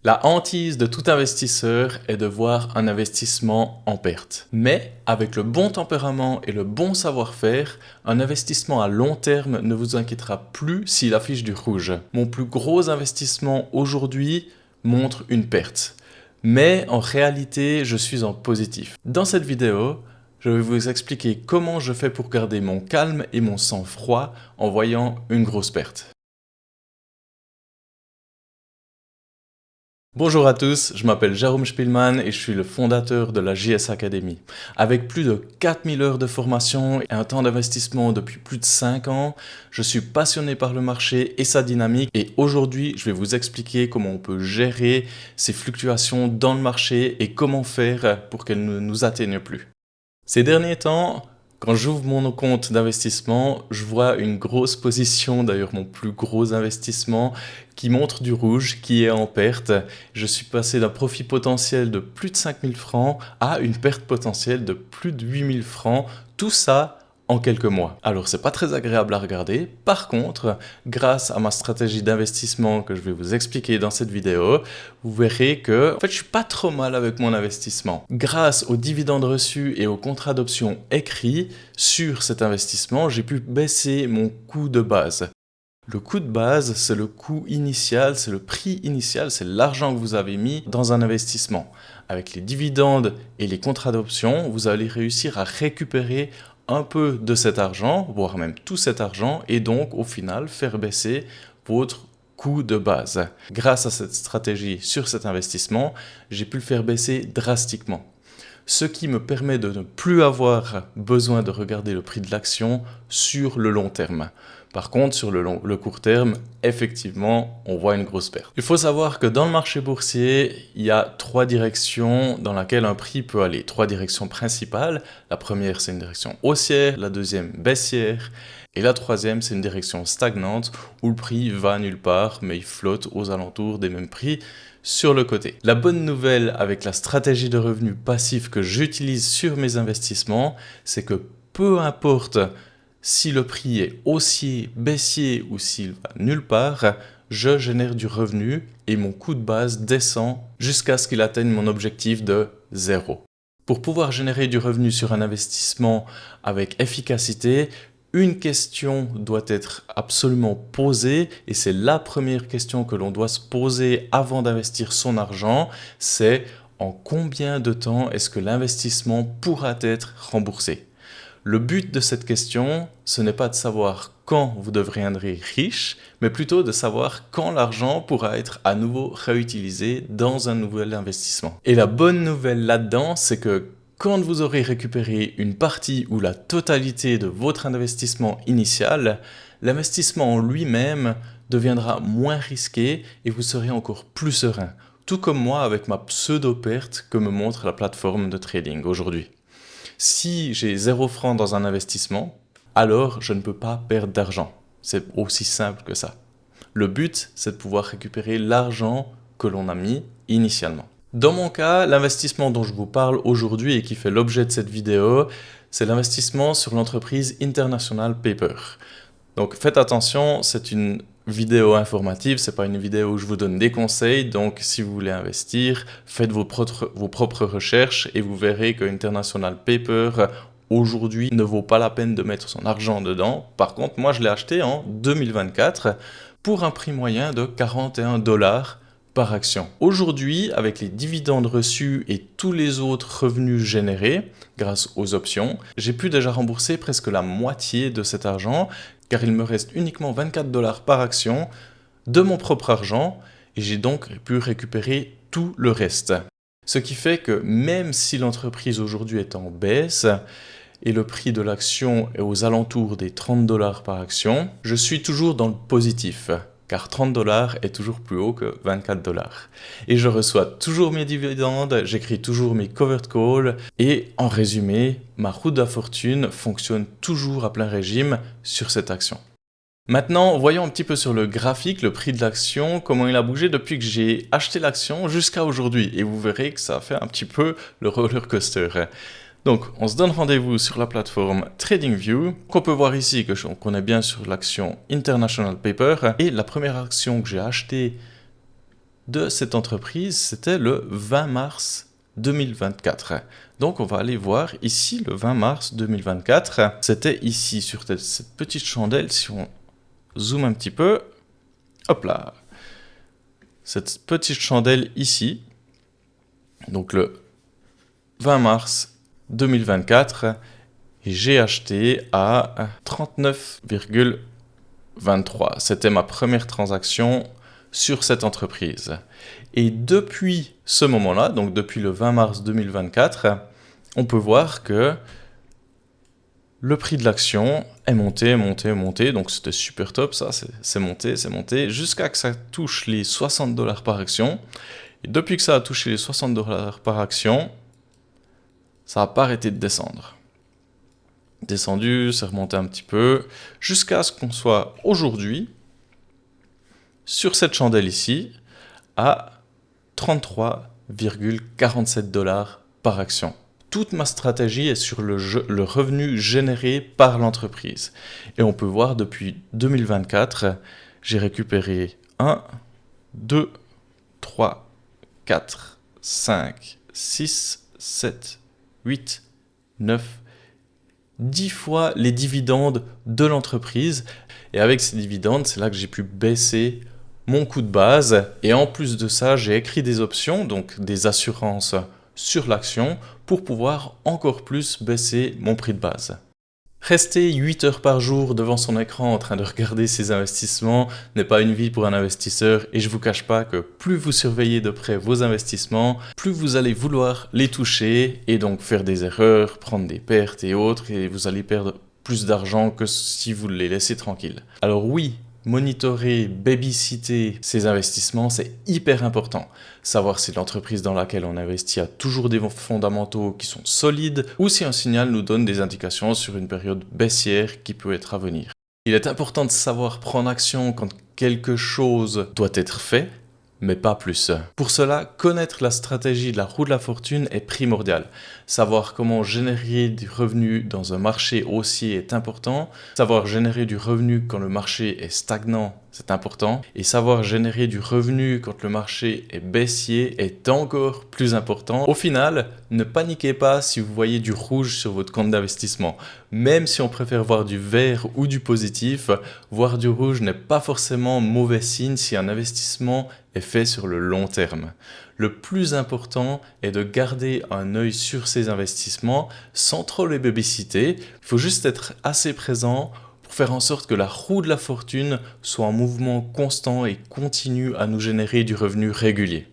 La hantise de tout investisseur est de voir un investissement en perte. Mais avec le bon tempérament et le bon savoir-faire, un investissement à long terme ne vous inquiétera plus s'il affiche du rouge. Mon plus gros investissement aujourd'hui montre une perte. Mais en réalité, je suis en positif. Dans cette vidéo, je vais vous expliquer comment je fais pour garder mon calme et mon sang-froid en voyant une grosse perte. Bonjour à tous, je m'appelle Jérôme Spielmann et je suis le fondateur de la JS Academy. Avec plus de 4000 heures de formation et un temps d'investissement depuis plus de 5 ans, je suis passionné par le marché et sa dynamique et aujourd'hui je vais vous expliquer comment on peut gérer ces fluctuations dans le marché et comment faire pour qu'elles ne nous atteignent plus. Ces derniers temps, quand j'ouvre mon compte d'investissement, je vois une grosse position, d'ailleurs mon plus gros investissement, qui montre du rouge, qui est en perte. Je suis passé d'un profit potentiel de plus de 5000 francs à une perte potentielle de plus de 8000 francs. Tout ça en quelques mois. Alors c'est pas très agréable à regarder. Par contre, grâce à ma stratégie d'investissement que je vais vous expliquer dans cette vidéo, vous verrez que je suis pas trop mal avec mon investissement. Grâce aux dividendes reçus et aux contrats d'options écrits sur cet investissement, j'ai pu baisser mon coût de base. Le coût de base, c'est le coût initial, c'est le prix initial, c'est l'argent que vous avez mis dans un investissement. Avec les dividendes et les contrats d'options, vous allez réussir à récupérer un peu de cet argent, voire même tout cet argent, et donc au final faire baisser votre coût de base. Grâce à cette stratégie sur cet investissement, j'ai pu le faire baisser drastiquement. Ce qui me permet de ne plus avoir besoin de regarder le prix de l'action sur le long terme. Par contre, sur le court terme, effectivement, on voit une grosse perte. Il faut savoir que dans le marché boursier, il y a 3 directions dans lesquelles un prix peut aller. 3 directions principales. La première, c'est une direction haussière, la deuxième, baissière, et la troisième, c'est une direction stagnante où le prix va nulle part, mais il flotte aux alentours des mêmes prix sur le côté. La bonne nouvelle avec la stratégie de revenus passifs que j'utilise sur mes investissements, c'est que peu importe si le prix est haussier, baissier ou s'il va nulle part, je génère du revenu et mon coût de base descend jusqu'à ce qu'il atteigne mon objectif de 0. Pour pouvoir générer du revenu sur un investissement avec efficacité, une question doit être absolument posée et c'est la première question que l'on doit se poser avant d'investir son argent, c'est en combien de temps est-ce que l'investissement pourra être remboursé? Le but de cette question, ce n'est pas de savoir quand vous deviendrez riche, mais plutôt de savoir quand l'argent pourra être à nouveau réutilisé dans un nouvel investissement. Et la bonne nouvelle là-dedans, c'est que quand vous aurez récupéré une partie ou la totalité de votre investissement initial, l'investissement en lui-même deviendra moins risqué et vous serez encore plus serein. Tout comme moi avec ma pseudo-perte que me montre la plateforme de trading aujourd'hui. Si j'ai 0 franc dans un investissement, alors je ne peux pas perdre d'argent. C'est aussi simple que ça. Le but, c'est de pouvoir récupérer l'argent que l'on a mis initialement. Dans mon cas, l'investissement dont je vous parle aujourd'hui et qui fait l'objet de cette vidéo, c'est l'investissement sur l'entreprise International Paper. Donc faites attention, c'est une vidéo informative, c'est pas une vidéo où je vous donne des conseils, donc si vous voulez investir, faites vos propres recherches et vous verrez que International Paper aujourd'hui ne vaut pas la peine de mettre son argent dedans. Par contre, moi je l'ai acheté en 2024 pour un prix moyen de 41 $ par action. Aujourd'hui, avec les dividendes reçus et tous les autres revenus générés grâce aux options, j'ai pu déjà rembourser presque la moitié de cet argent car il me reste uniquement 24 $ par action de mon propre argent et j'ai donc pu récupérer tout le reste. Ce qui fait que même si l'entreprise aujourd'hui est en baisse et le prix de l'action est aux alentours des 30 $ par action, je suis toujours dans le positif. Car 30 $ est toujours plus haut que 24 $. Et je reçois toujours mes dividendes, j'écris toujours mes covered calls, et en résumé, ma roue de la fortune fonctionne toujours à plein régime sur cette action. Maintenant, voyons un petit peu sur le graphique, le prix de l'action, comment il a bougé depuis que j'ai acheté l'action jusqu'à aujourd'hui. Et vous verrez que ça fait un petit peu le roller coaster. Donc, on se donne rendez-vous sur la plateforme TradingView, qu'on peut voir ici qu'on est bien sur l'action International Paper. Et la première action que j'ai achetée de cette entreprise, c'était le 20 mars 2024. Donc on va aller voir ici le 20 mars 2024. C'était ici sur cette petite chandelle, si on zoome un petit peu, hop là, cette petite chandelle ici, donc le 20 mars 2024, et j'ai acheté à 39,23. C'était ma première transaction sur cette entreprise. Et depuis ce moment-là, donc depuis le 20 mars 2024, on peut voir que le prix de l'action est monté, donc c'était super top, ça, c'est monté, jusqu'à que ça touche les 60 $ par action. Et depuis que ça a touché les 60 $ par action, ça n'a pas arrêté de descendre. Descendu, c'est remonté un petit peu, jusqu'à ce qu'on soit aujourd'hui, sur cette chandelle ici, à 33,47 $ par action. Toute ma stratégie est sur le revenu généré par l'entreprise. Et on peut voir depuis 2024, j'ai récupéré 1, 2, 3, 4, 5, 6, 7, 8, 9, 10 fois les dividendes de l'entreprise. Et avec ces dividendes, c'est là que j'ai pu baisser mon coût de base. Et en plus de ça, j'ai écrit des options, donc des assurances sur l'action, pour pouvoir encore plus baisser mon prix de base. Rester 8 heures par jour devant son écran en train de regarder ses investissements n'est pas une vie pour un investisseur, et je vous cache pas que plus vous surveillez de près vos investissements, plus vous allez vouloir les toucher et donc faire des erreurs, prendre des pertes et autres, et vous allez perdre plus d'argent que si vous les laissez tranquilles. Alors oui, monitorer, babysitter ses investissements, c'est hyper important. Savoir si l'entreprise dans laquelle on investit a toujours des fondamentaux qui sont solides ou si un signal nous donne des indications sur une période baissière qui peut être à venir. Il est important de savoir prendre action quand quelque chose doit être fait, mais pas plus. Pour cela, connaître la stratégie de la roue de la fortune est primordial. Savoir comment générer du revenu dans un marché haussier est important. Savoir générer du revenu quand le marché est stagnant, c'est important. Et savoir générer du revenu quand le marché est baissier est encore plus important. Au final, ne paniquez pas si vous voyez du rouge sur votre compte d'investissement. Même si on préfère voir du vert ou du positif, voir du rouge n'est pas forcément mauvais signe si un investissement est fait sur le long terme. Le plus important est de garder un œil sur ses investissements sans trop les babysitter. Il faut juste être assez présent pour faire en sorte que la roue de la fortune soit en mouvement constant et continue à nous générer du revenu régulier.